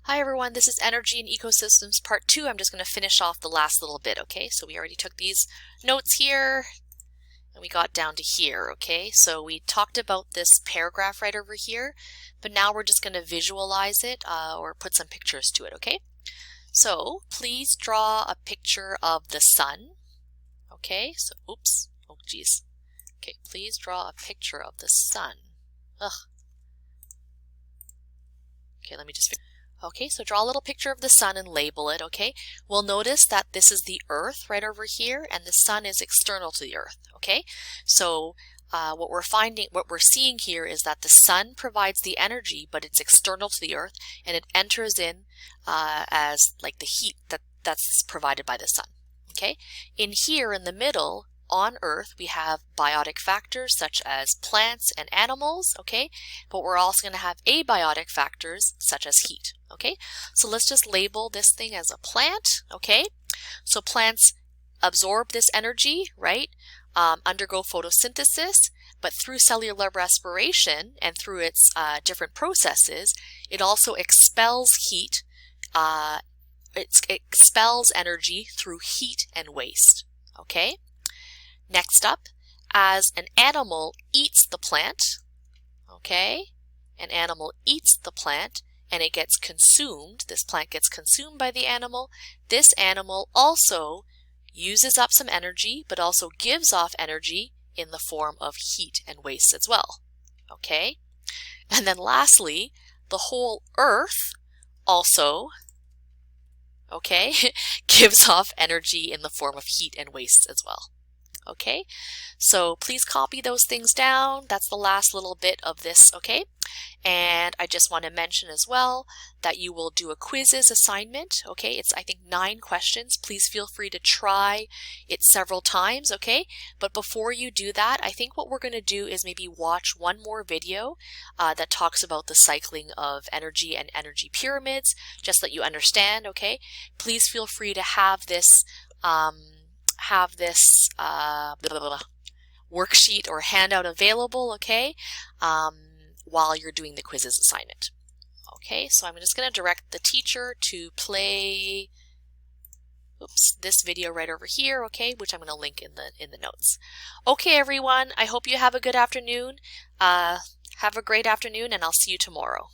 Hi everyone, this is Energy and Ecosystems Part 2. I'm just going to finish off the last little bit, okay? So we already took these notes here and we got down to here, okay? So we talked about this paragraph right over here, but now we're just going to visualize it or put some pictures to it, okay? So please draw a picture of the sun, okay? So, oops, oh geez. Okay, please draw a picture of the sun. Ugh. Okay, let me just... Okay, so draw a little picture of the sun and label it, okay? We'll notice that this is the Earth right over here, and the sun is external to the Earth, okay? So what we're seeing here is that the sun provides the energy, but it's external to the Earth, and it enters in as like the heat that's provided by the sun, okay? In here in the middle, on Earth, we have biotic factors such as plants and animals, okay? But we're also going to have abiotic factors such as heat, okay? So let's just label this thing as a plant, okay? So plants absorb this energy, right? Undergo photosynthesis, but through cellular respiration and through its different processes, it also expels heat. It expels energy through heat and waste, okay? Next up, as an animal eats the plant, okay? An animal eats the plant and it gets consumed. This plant gets consumed by the animal. This animal also uses up some energy, but also gives off energy in the form of heat and waste as well, okay? And then lastly, the whole Earth also, okay, gives off energy in the form of heat and waste as well. Okay, so please copy those things down. That's the last little bit of this, okay? And I just want to mention as well that you will do a quizzes assignment, okay? It's, I think, 9 questions. Please feel free to try it several times, okay? But before you do that, I think what we're going to do is maybe watch one more video that talks about the cycling of energy and energy pyramids, just so that you understand, okay? Please feel free to have this worksheet or handout available, okay, while you're doing the quizzes assignment. Okay, so I'm just going to direct the teacher to play this video right over here, okay, which I'm going to link in the notes. Okay, everyone, I hope you have a good afternoon. Have a great afternoon, and I'll see you tomorrow.